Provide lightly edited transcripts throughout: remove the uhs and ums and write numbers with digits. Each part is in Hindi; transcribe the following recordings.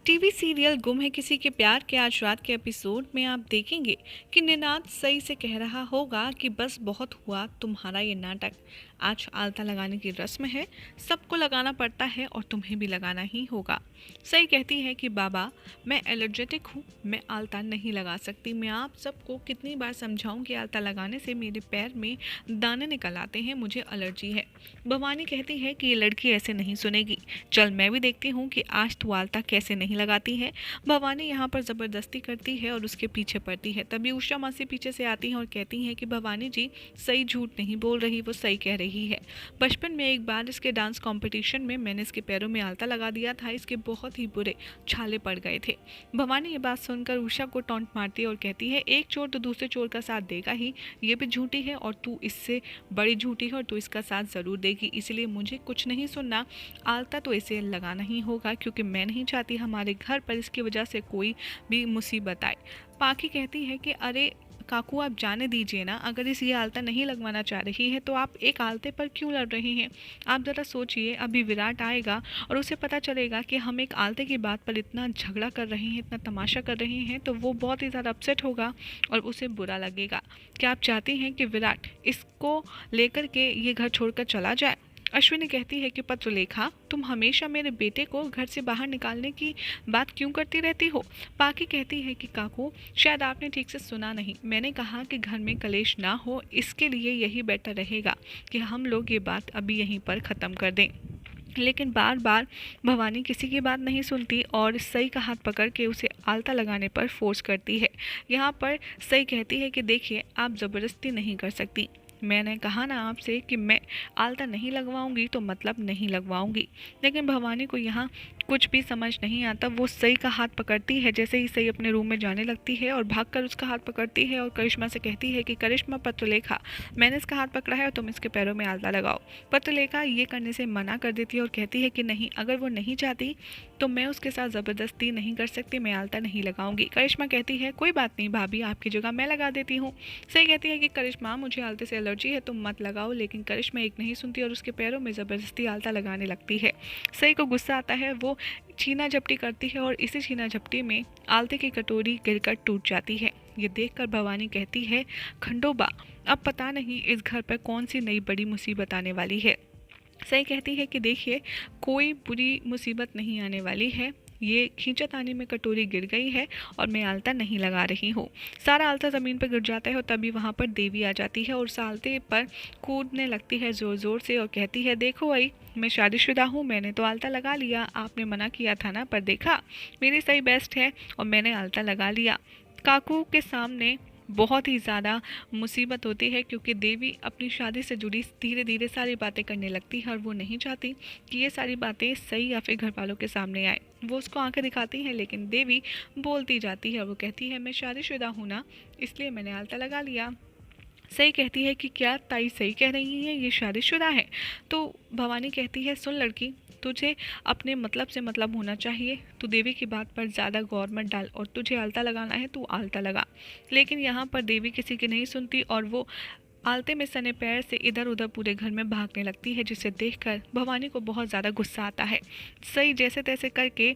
टीवी सीरियल गुम है किसी के प्यार के आज रात के एपिसोड में आप देखेंगे कि निनाद सही से कह रहा होगा कि बस बहुत हुआ तुम्हारा ये नाटक। आज आलता लगाने की रस्म है, सबको लगाना पड़ता है और तुम्हें भी लगाना ही होगा। सही कहती है कि बाबा मैं एलर्जेटिक हूँ, मैं आलता नहीं लगा सकती। मैं आप सबको कितनी बार समझाऊं कि आलता लगाने से मेरे पैर में दाने निकल आते हैं, मुझे एलर्जी है। भवानी कहती है कि ये लड़की ऐसे नहीं सुनेगी, चल मैं भी देखती हूँ कि आज तू आलता कैसे नहीं लगाती है। भवानी यहाँ पर ज़बरदस्ती करती है और उसके पीछे पड़ती है। तभी उषा मासी पीछे से आती हैं और कहती हैं कि भवानी जी सही झूठ नहीं बोल रही, वो सही कह रही है। बचपन में एक बार इसके डांस कंपटीशन में मैंने इसके पैरों में आलता लगा दिया था, इसके बहुत ही बुरे छाले पड़ गए थे। भवानी ये बात सुनकर उषा को टॉन्ट मारती है और कहती है एक चोर तो दूसरे चोर का साथ देगा ही, ये भी झूठी है और तू इससे बड़ी झूठी है और तू इसका साथ ज़रूर देगी, इसलिए मुझे कुछ नहीं सुनना। आलता तो इसे लगाना ही होगा क्योंकि मैं नहीं चाहती हमारे घर पर इसकी वजह से कोई भी मुसीबत आए। पाखी कहती है कि अरे काकू आप जाने दीजिए ना, अगर इस ये आलता नहीं लगवाना चाह रही है तो आप एक आलते पर क्यों लड़ रहे हैं। आप ज़रा सोचिए, अभी विराट आएगा और उसे पता चलेगा कि हम एक आलते की बात पर इतना झगड़ा कर रहे हैं, इतना तमाशा कर रहे हैं, तो वो बहुत ही ज़्यादा अपसेट होगा और उसे बुरा लगेगा। क्या आप चाहती हैं कि विराट इसको लेकर के ये घर छोड़कर चला जाए। अश्विनी कहती है कि पत्रलेखा तुम हमेशा मेरे बेटे को घर से बाहर निकालने की बात क्यों करती रहती हो। पाकी कहती है कि काकू शायद आपने ठीक से सुना नहीं, मैंने कहा कि घर में कलेश ना हो, इसके लिए यही बेटर रहेगा कि हम लोग ये बात अभी यहीं पर ख़त्म कर दें। लेकिन बार बार भवानी किसी की बात नहीं सुनती और सई का हाथ पकड़ के उसे आलता लगाने पर फोर्स करती है। यहाँ पर सई कहती है कि देखिए आप ज़बरदस्ती नहीं कर सकती, मैंने कहा ना आपसे कि मैं आलता नहीं लगवाऊंगी तो मतलब नहीं लगवाऊंगी। लेकिन भवानी को यहाँ कुछ भी समझ नहीं आता। वो सई का हाथ पकड़ती है, जैसे ही सई अपने रूम में जाने लगती है और भागकर उसका हाथ पकड़ती है और करिश्मा से कहती है कि करिश्मा पत्रलेखा मैंने इसका हाथ पकड़ा है और तुम इसके पैरों में आलता लगाओ। पत्रलेखा ये करने से मना कर देती है और कहती है कि नहीं, अगर वो नहीं चाहती तो मैं उसके साथ ज़बरदस्ती नहीं कर सकती, मैं आलता नहीं लगाऊंगी। करिश्मा कहती है कोई बात नहीं भाभी, आपकी जगह मैं लगा देती हूँ। सई कहती है कि करिश्मा मुझे आलते से एलर्जी है, तुम मत लगाओ। लेकिन करिश्मा एक नहीं सुनती और उसके पैरों में ज़बरदस्ती आलता लगाने लगती है। सई को गुस्सा आता है, वो छीना झपटी करती है और इसी छीना झपटी में आलते की कटोरी गिरकर टूट जाती है। ये देखकर भवानी कहती है खंडोबा अब पता नहीं इस घर पर कौन सी नई बड़ी मुसीबत आने वाली है। सही कहती है कि देखिए कोई बुरी मुसीबत नहीं आने वाली है, ये खींचातानी में कटोरी गिर गई है और मैं आलता नहीं लगा रही हूँ। सारा आलता ज़मीन पर गिर जाता है और तभी वहाँ पर देवी आ जाती है और उस आलते पर कूदने लगती है ज़ोर ज़ोर से और कहती है देखो आई मैं शादीशुदा हूँ, मैंने तो आलता लगा लिया, आपने मना किया था ना, पर देखा मेरी सही बेस्ट है और मैंने आलता लगा लिया। काकू के सामने बहुत ही ज़्यादा मुसीबत होती है क्योंकि देवी अपनी शादी से जुड़ी धीरे धीरे सारी बातें करने लगती है और वो नहीं चाहती कि ये सारी बातें सही या फिर घर वालों के सामने आए। वो उसको आंखें दिखाती हैं लेकिन देवी बोलती जाती है और वो कहती है मैं शादीशुदा हूँ ना, इसलिए मैंने आलता लगा लिया। सही कहती है कि क्या ताई सही कह रही है, ये शादीशुदा है। तो भवानी कहती है सुन लड़की, तुझे अपने मतलब से मतलब होना चाहिए, तू देवी की बात पर ज़्यादा गौर मत डाल और तुझे आलता लगाना है तू आलता लगा। लेकिन यहाँ पर देवी किसी की नहीं सुनती और वो आलते में सने पैर से इधर उधर पूरे घर में भागने लगती है, जिसे देखकर भवानी को बहुत ज़्यादा गुस्सा आता है। सही जैसे तैसे करके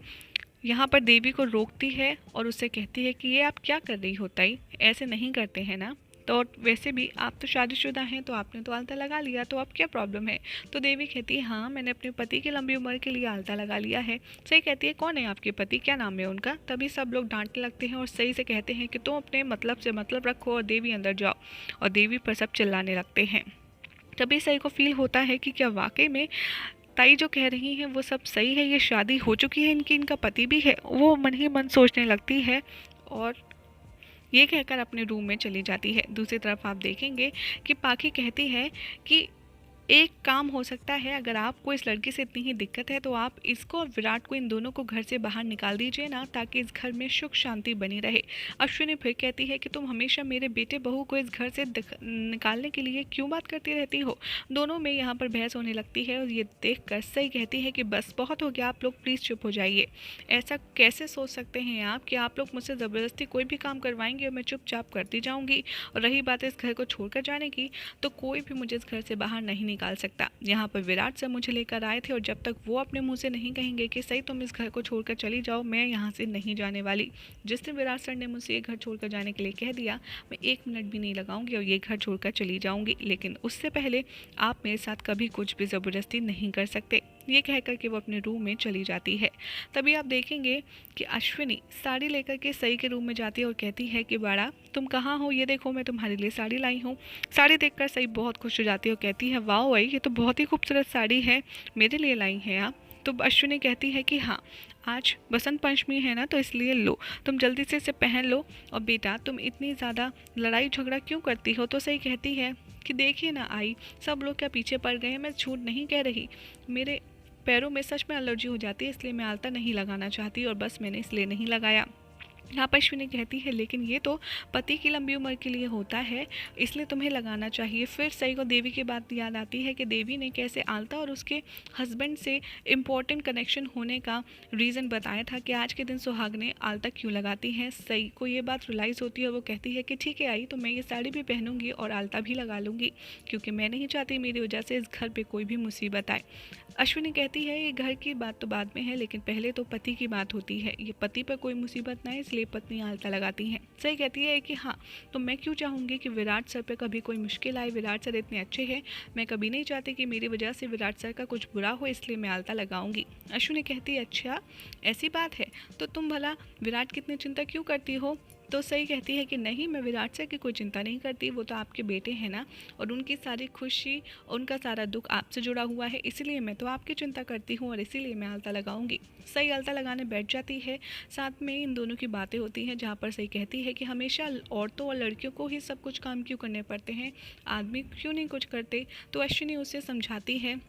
यहाँ पर देवी को रोकती है और उससे कहती है कि ये आप क्या कर रही हो ताई, ऐसे नहीं करते हैं ना, तो वैसे भी आप तो शादीशुदा हैं तो आपने तो आलता लगा लिया, तो अब क्या प्रॉब्लम है। तो देवी कहती है हाँ मैंने अपने पति की लंबी उम्र के लिए आलता लगा लिया है। सही कहती है कौन है आपके पति, क्या नाम है उनका। तभी सब लोग डांटने लगते हैं और सही से कहते हैं कि तुम अपने मतलब से मतलब रखो और देवी अंदर जाओ, और देवी पर सब चिल्लाने लगते हैं। तभी सही को फील होता है कि क्या वाकई में ताई जो कह रही हैं वो सब सही है, ये शादी हो चुकी है इनकी, इनका पति भी है। वो मन ही मन सोचने लगती है और ये कहकर अपने रूम में चली जाती है। दूसरी तरफ आप देखेंगे कि पाखी कहती है कि एक काम हो सकता है, अगर आपको इस लड़की से इतनी ही दिक्कत है तो आप इसको और विराट को, इन दोनों को घर से बाहर निकाल दीजिए ना, ताकि इस घर में सुख शांति बनी रहे। अश्विनी फिर कहती है कि तुम हमेशा मेरे बेटे बहू को इस घर से निकालने के लिए क्यों बात करती रहती हो। दोनों में यहाँ पर बहस होने लगती है और ये देख कर सही कहती है कि बस बहुत हो गया, आप लोग प्लीज़ चुप हो जाइए। ऐसा कैसे सोच सकते हैं आप कि आप लोग मुझसे ज़बरदस्ती कोई भी काम करवाएंगे और मैं चुपचाप करती जाऊँगी। और रही बात इस घर को छोड़कर जाने की, तो कोई भी मुझे इस घर से बाहर नहीं निकाल सकता। यहाँ पर विराट सर मुझे लेकर आए थे और जब तक वो अपने मुंह से नहीं कहेंगे कि सही तुम इस घर को छोड़कर चली जाओ, मैं यहाँ से नहीं जाने वाली। जिस दिन विराट सर ने मुझसे ये घर छोड़कर जाने के लिए कह दिया, मैं 1 मिनट भी नहीं लगाऊंगी और ये घर छोड़कर चली जाऊंगी, लेकिन उससे पहले आप मेरे साथ कभी कुछ भी ज़बरदस्ती नहीं कर सकते। ये कहकर के वो अपने रूम में चली जाती है। तभी आप देखेंगे कि अश्विनी साड़ी लेकर के सई के रूम में जाती है और कहती है कि बाड़ा तुम कहाँ हो, ये देखो मैं तुम्हारे लिए साड़ी लाई हूँ। साड़ी देखकर सई बहुत खुश हो जाती है और कहती है वाह भाई, ये तो बहुत ही खूबसूरत साड़ी है, मेरे लिए लाई हैं आप। तो अश्विनी कहती है कि हाँ, आज बसंत पंचमी है ना, तो इसलिए लो, तुम जल्दी से इसे पहन लो। और बेटा तुम इतनी ज़्यादा लड़ाई झगड़ा क्यों करती हो। तो सही कहती है कि देखिए ना आई, सब लोग क्या पीछे पड़ गए हैं, मैं झूठ नहीं कह रही, मेरे पैरों में सच में एलर्जी हो जाती है, इसलिए मैं आलता नहीं लगाना चाहती और बस मैंने इसलिए नहीं लगाया। यहाँ पर अश्विनी कहती है लेकिन ये तो पति की लंबी उम्र के लिए होता है, इसलिए तुम्हें लगाना चाहिए। फिर सई को देवी की बात याद आती है कि देवी ने कैसे आलता और उसके हस्बैंड से इम्पोर्टेंट कनेक्शन होने का रीज़न बताया था कि आज के दिन सुहागनें आलता क्यों लगाती हैं। सई को ये बात रियलाइज़ होती है और वो कहती है कि ठीक है आई, तो मैं ये साड़ी भी पहनूंगी और आलता भी लगा लूँगी, क्योंकि मैं नहीं चाहती मेरी वजह से इस घर पर कोई भी मुसीबत आए। अश्विनी कहती है ये घर की बात तो बाद में है, लेकिन पहले तो पति की बात होती है, ये पति पर कोई मुसीबत ना आए, इसलिए पत्नी आलता लगाती हैं। सही कहती है कि हाँ, तो मैं क्यों चाहूँगी कि विराट सर पे कभी कोई मुश्किल आए, विराट सर इतने अच्छे हैं, मैं कभी नहीं चाहती कि मेरी वजह से विराट सर का कुछ बुरा हो, इसलिए मैं आलता लगाऊंगी। अश्विनी कहती है अच्छा ऐसी बात है, तो तुम भला विराट की इतनी चिंता क्यों करती हो। तो सही कहती है कि नहीं, मैं विराट सर की कोई चिंता नहीं करती, वो तो आपके बेटे हैं ना, और उनकी सारी खुशी, उनका सारा दुख आपसे जुड़ा हुआ है, इसीलिए मैं तो आपकी चिंता करती हूँ और इसीलिए मैं आलता लगाऊंगी। सही आलता लगाने बैठ जाती है। साथ में इन दोनों की बातें होती हैं, जहाँ पर सही कहती है कि हमेशा औरतों और लड़कियों को ही सब कुछ काम क्यों करने पड़ते हैं, आदमी क्यों नहीं कुछ करते। तो अश्विनी उसे समझाती है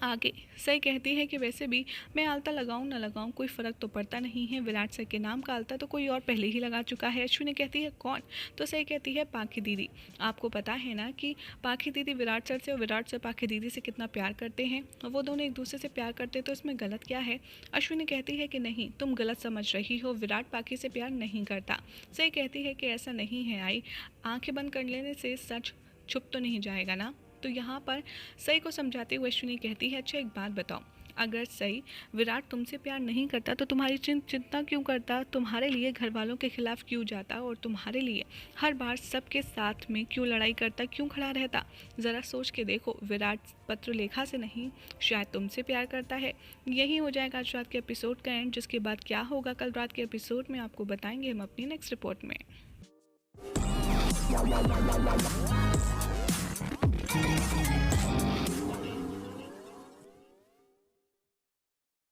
आगे। सही कहती है कि वैसे भी मैं आलता लगाऊं ना लगाऊं कोई फ़र्क तो पड़ता नहीं है, विराट सर के नाम का आलता तो कोई और पहले ही लगा चुका है। अश्विनी कहती है कौन। तो सही कहती है पाखी दीदी। आपको पता है ना कि पाखी दीदी विराट सर से और विराट सर पाखी दीदी से कितना प्यार करते हैं, और वो दोनों एक दूसरे से प्यार करते हैं, तो इसमें गलत क्या है। अश्विनी कहती है कि नहीं, तुम गलत समझ रही हो, विराट पाखी से प्यार नहीं करता। सही कहती है कि ऐसा नहीं है आई, आंखें बंद कर लेने से सच छुप तो नहीं जाएगा ना। तो यहाँ पर सई को समझाते हुए अश्विनी कहती है अच्छा एक बात बताओ, अगर सई विराट तुमसे प्यार नहीं करता तो तुम्हारी चिंता क्यों करता, तुम्हारे लिए घर वालों के खिलाफ क्यों जाता, और तुम्हारे लिए हर बार सबके साथ में क्यों लड़ाई करता, क्यों खड़ा रहता। ज़रा सोच के देखो, विराट पत्रलेखा से नहीं, शायद तुमसे प्यार करता है। यही हो जाएगा आज रात के एपिसोड का एंड, जिसके बाद क्या होगा कल रात के एपिसोड में आपको बताएंगे हम अपनी नेक्स्ट रिपोर्ट में।